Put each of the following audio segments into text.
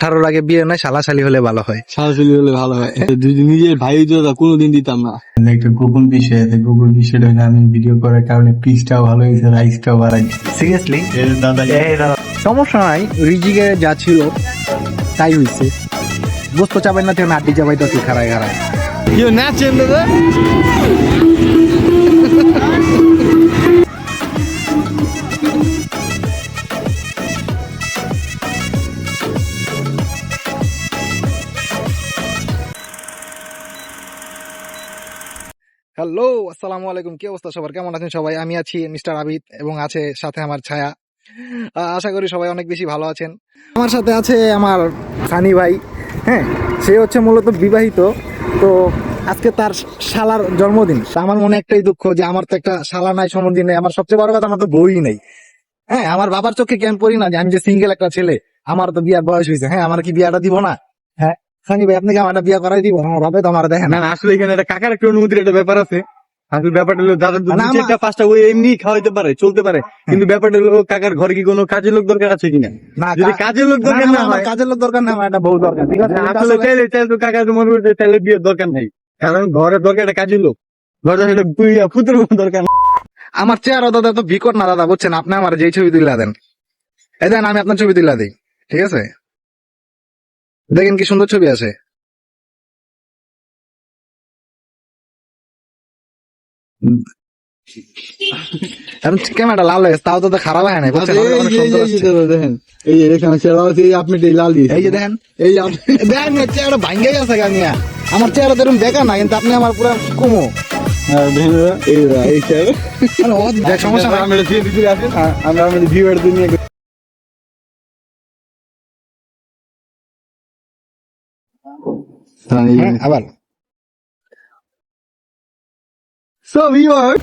18 আগে বিয়ে নয়, শালাশালি হলে ভালো হয়। সারাসারি হলে ভালো হয়। যদি নিজের ভাই দাদা কোনোদিন দিতাম না। একটা গোপন বিষয় আছে, গোপন বিষয়টা হলো আমি ভিডিও করার কারণে পিচটাও ভালো হয়েছে, রাইসটাও বাড়াই। সিরিয়াসলি দাদা সমস্যা নাই, রিজিকে যা ছিল তাই হয়েছে। গোস্ত চাবাই না থেকে নাটি চাবাই তো খারায় খারায়। কেউ নাচেন দাদা। হ্যালো, আসসালামু আলাইকুম। কি অবস্থা সবার, কেমন আছেন সবাই? আমি আছি মিস্টার আবিদ এবং আছে সাথে আমার ছায়া। আশা করি সবাই অনেক বেশি ভালো আছেন। আমার সাথে আছে আমার সানি ভাই। হ্যাঁ, সে হচ্ছে মূলত বিবাহিত। তো আজকে তার শালার জন্মদিন। আমার মনে একটাই দুঃখ যে আমার তো একটা শালা নাই, সম্বন্ধী নেই। আমার সবচেয়ে বড় কথা, আমার তো বই নেই। হ্যাঁ, আমার বাবার চোখে কেন পড়ি না যে আমি যে সিঙ্গেল একটা ছেলে, আমার তো বিয়ার বয়স হয়েছে। হ্যাঁ, আমার কি বিয়াটা দিব না? হ্যাঁ সানি ভাই, আপনি কি আমার বিয়া করাই দিব? আমার বাবা তো আমার দেখেন না না, আসলে এখানে একটা কাকার একটা অনুমতির একটা ব্যাপার আছে। আসলে ব্যাপারটা হলো দাদার না, আমার- দুইটা পাঁচটা ওই এমনি খাওয়াইতে পারে, চলতে পারে, কিন্তু ব্যাপারটা হলো কাকার ঘরে কি কোনো কাজের লোক দরকার আছে কিনা? না, যদি কাজের লোক দরকার না আমার হয়, কাজের লোক দরকার না, আমার একটা বউ দরকার। ঠিক আছে, এটা আসলে আসলে- চাইলে তো কাকা তো মনে করছে তাহলে বিয়ের দরকার নাই, কারণ ঘরের দরকার একটা কাজের লোক, ঘরে একটা পুত্র দরকার না। আমার চেহারা দাদা তো বিকট না দাদা, বুঝছেন? আপনি আমার যেই ছবি তুলে দেন, এই দেন, আমি আপনার ছবি তুলে দিই। ঠিক আছে, দেখেন কি সুন্দর ছবি আছে। ক্যামেরাটা লাল হয়ে গেছে, তাও তো খারাপ হয় না, বুঝছেন? অনেক সুন্দর আসছে। দেখেন এই যে এখানে সেরা আছে, এই আপনি লাল দিয়ে এই যে দেখেন, এই দেখেন চেহারা ভাঙ্গে গেছে গামিয়া। আমার চেহারা তো এরকম দেখা না, কিন্তু আপনি আমার পুরো কুমো। দেখ, সমস্যা নাই। আমরা ভিউয়ার দুনিয়া হ্যাঁ, আবার So ভিউয়ার,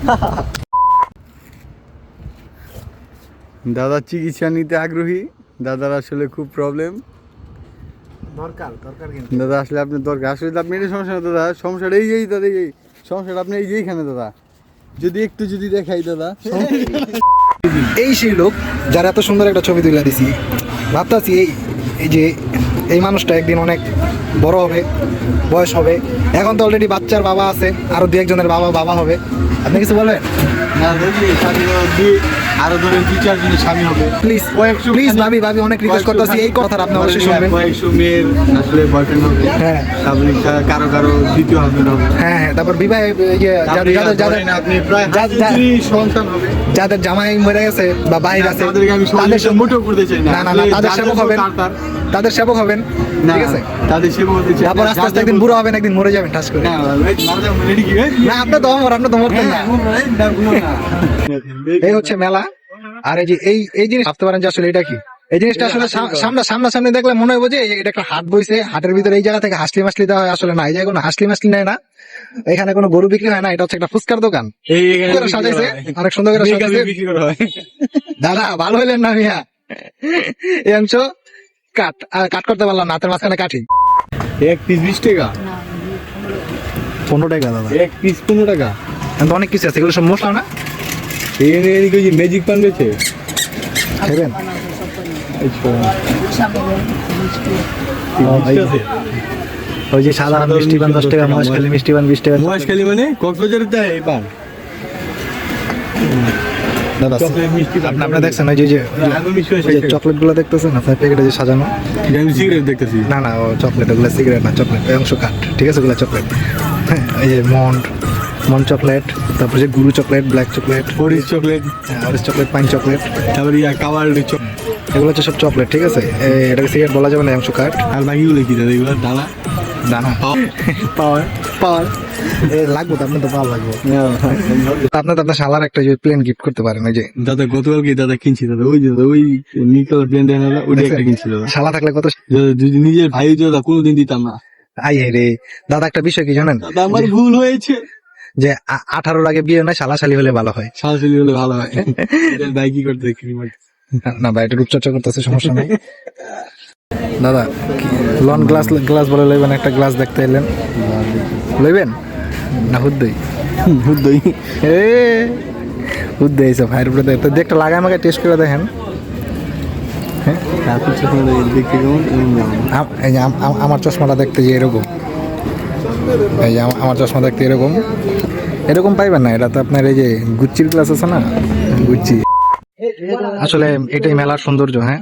দাদা চিকিৎসা নিতে আগ্রহী। দাদার আসলে খুব প্রবলেম। দরকার কিন্তু দাদা আসলে আপনার দরকার, আসলে আপনি এটা সমস্যা না দাদা, সমস্যাটা এই দাদা, এই সমস্যাটা আপনি এইখানে দাদা, যদি একটু যদি দেখাই দাদা। এই সেই লোক যার এত সুন্দর একটা ছবি তুলে দিছি। ভাবতাছি এই যে এই মানুষটা একদিন অনেক বড় হবে, বয়স হবে। এখন তো অলরেডি বাচ্চার বাবা আছে, আরো দু একজনের বাবা হবে। আপনি কিছু বলবেন? না দেখি আরো ধরেন 2-4 জনের স্বামী হবে, প্লিজ প্লিজ ভাবি অনেক রিকোয়েস্ট করতেছি, এই কথাটা আপনি অবশ্যই শুনবেন। কয়েকশো মেয়ের আসলে বয়ফ্রেন্ড হবে, হ্যাঁ তারপরে কারো দ্বিতীয় হাজবেন্ড হবে, হ্যাঁ হ্যাঁ, তারপর বিবাহে আপনি প্রায় সন্তান হবে। যাদের জামাই মরে গেছে বা বাইরে আছে, তাদেরকে আমি তাদের মোটেও করতে চাই না। না, তাদের সেবক হবেন, তাদের সেবক হবেন। ঠিক আছে, তাদের সেবা হতে চাই। তারপর আস্তে আস্তে একদিন বুড়ো হবেন, একদিন মরে যাবেন ঠাস করে। না, আপনি তো আপনি তো মরতেন না। এই হচ্ছে মেলা। আর এই যে এই জিনিস ভাবতে পারেন যে আসলে এটা কি, এই জিনিসটা আসলে সামনাসামনি দেখলে মনে হবে যে এটা একটা হাট বইছে, হাটের ভিতরে এই জায়গা থেকে হাসলি মাসলি দেওয়া হয়। আসলে না, এই জায়গায় কোনো হাসলি মাসলি নেয় না, এখানে কোনো গরু বিক্রি হয় না। এটা হচ্ছে একটা ফুচকার দোকান, করে সাজাইছে, অনেক সুন্দর করে সাজাইছে। দাদা ভালো হইলেন না মিয়া, এই অংশ কাট করতে পারলাম না, হাতের মাঝখানে কাঠি। এক পিস 20 টাকা, 15 টাকা দাদা, এক পিস 15 টাকা। এখন তো অনেক কিছু আছে, এগুলো সব মশলা না। এদিকে ম্যাজিক পান রয়েছে, খাবেন? ওই যে সাধারণ মিষ্টি পান 10 টাকা, মহেশখালী মিষ্টি পান 20 টাকা। মহেশখালী মানে কক্সবাজারের তাই এই পান, দাদা চকলেট মিষ্টি পান। আপনি দেখছেন ওই যে চকলেট গুলো দেখতেছেন আপনার প্যাকেটে যে সাজানো? আমি সিগারেট দেখতেছি। না না, ও চকলেট, ওগুলো সিগারেট না, চকলেট এই অংশ কাট। ঠিক আছে, ওগুলো চকলেট। হ্যাঁ, এই যে মন্ট চকলেট, তারপর যে গুরু chocolate, black chocolate, Harish chocolate, orange chocolate, pine chocolate, তারপরে কাওয়ার চকলেট, এগুলো হচ্ছে সব চকলেট। ঠিক আছে, এটাকে সিগারেট বলা যাবে না, এই অংশ কাট। আর বাকিগুলো কি দাদা? এগুলো দানা দানা পাওয়ার লাগবে তো, আপনার তো পাওয়ার লাগবে। আপনার তো আপনার শালার একটা যে প্লেন গিফট করতে পারেন। ওই যে দাদা গতকালকে দাদা কিনছি দাদা, ওই যে ওই নীল কালার প্লেন দেয় না, ওইটা একটা কিনছি দাদা। শালা থাকলে কত দাদা যদি নিজের ভাই দাদা কোনোদিন দিতাম না। আই রে দাদা, একটা বিষয় কি জানেন? দাদা আমার ভুল হয়েছে, যে 18 আগে বিয়ে নয়, শালাশালি হলে ভালো হয়। সাহসী হলে ভালো হয়। ভাই কি করতে না ভাই, এটা রূপচর্চা করতেছে, সমস্যা নেই। দাদা লন গ্লাস বলে লইবেন, একটা গ্লাস দেখতে এলেন, লইবেন না? হুদ্দই হুদ্দই সব ভাইয়ের উপরে দেখতে লাগায় আমাকে টেস্ট করে দেখেন। হ্যাঁ আপনার চশমাটা দেখতে কেমন এমন যেমন এই যে আমার চশমাটা দেখতে যে এরকম, এই যে আমার চশমা দেখতে এরকম এরকম পাইবেন না, এটা তো আপনার এই যে গুচ্চির ক্লাস আছে না, গুচ্চি। আসলে এটাই মেলার সৌন্দর্য। হ্যাঁ,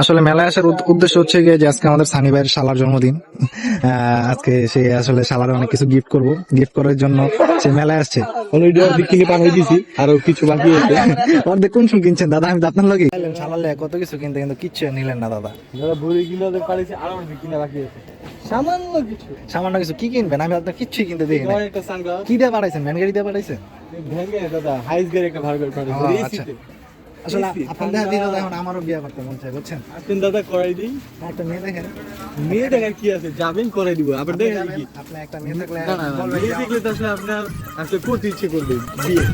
আসলে মেলায় আসার উদ্দেশ্য হচ্ছে গিয়ে যে আজকে আমাদের সানি ভাইয়ের শালার জন্মদিন। আজকে সে আসলে শালার অনেক কিছু গিফট করব, গিফট করার জন্য সে মেলায় আসছে। অলরেডি অর্ধেক কিনে পাঠিয়ে দিছি, আরো কিছু বাকি আছে। অর্ধেক কোন শুন কিনছেন দাদা? আমি তো আপনার লগে শালার লেগে কত কিছু কিনতে, কিন্তু কিচ্ছু নিলেন না দাদা। যারা ভরে কিনে পারিছে, আরো অর্ধেক কিনে বাকি আছে, সামান্য কিছু। সামান্য কিছু কি কিনবেন? আমি আপনার কিচ্ছুই কিনতে দিই না। একটা সানগ্লাস কি দিয়ে পাঠাইছেন? ভ্যান গাড়ি দিয়ে পাঠাইছেন? ভেঙে দাদা হাইস গাড়ি একটা ভাড়া করে পাঠিয়েছে ও, এসিতে। আচ্ছা। আসলে আপনার দেখা দিয়ে দাদা এখন আমারও বিয়ে করতে মন চাই, বুঝছেন? আসেন দাদা করাই দিই। একটা মেয়ে দেখেন, মেয়ে দেখার কি আছে, যাবেন করাই দিব। আবার দেখেন কি আপনি একটা মেয়ে থাকলে না না না, বলবেন মেয়ে যে দেখলে তো আসলে আপনার আসলে করতে ইচ্ছে করবে বিয়ে।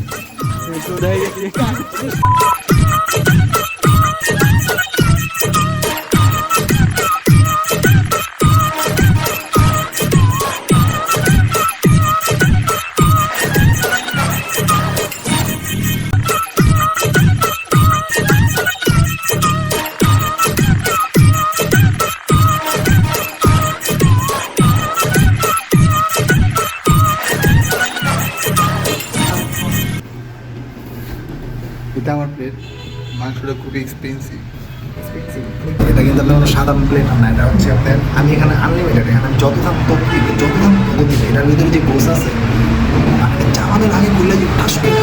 তো দেখা গেছে এটা আমার প্লেট, মাংসটা খুবই এক্সপেন্সিভ। এটা কিন্তু আপনার কোনো সাধারণ প্লেট না, এটা হচ্ছে আপনার, আমি এখানে আনলিমিটেড, এখানে আমি যত দাম তত দিবে, যত দাম তত দিবে। এটার ভিতরে যে গোস আছে, মানে জামাদের আগে বললে যে ঠাস করে,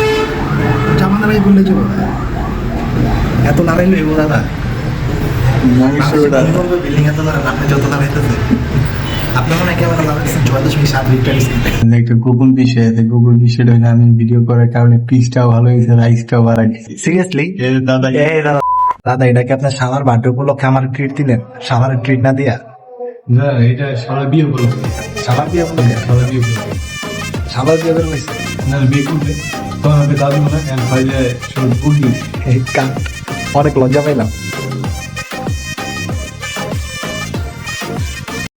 জামাদের আগে বললে যে এত নাড়াইলে এগো দাদা। মাংসটা বিল্ডিং এত দাঁড়ান, আপনি যত দাঁড়াইতেছে আপনার মনে হয় ক্যামেরা দাঁড়াচ্ছেন 4.7 লিটার স্পিড। একটা গোপন বিষয় আছে, গোপন বিষয়টা হলো আমি ভিডিও করার কারণে পিসটাও ভালো হয়েছে, রাইসটাও বাড়াই দিছি। সিরিয়াসলি দাদা দাদা, এটা কি আপনার শালার বার্থডে উপলক্ষে আমার ট্রিট দিলেন? শালার ট্রিট না দিয়া না, এটা সারা বিয়ে বলো, শালার বিয়ে উপলক্ষে, সারা বিয়ে বলো শালার বিয়ে বের হয়েছে। না বিয়ে করবে তখন আমি দাদু না কেন ভাইলে সব বুঝলি অনেক লজ্জা পাইলাম।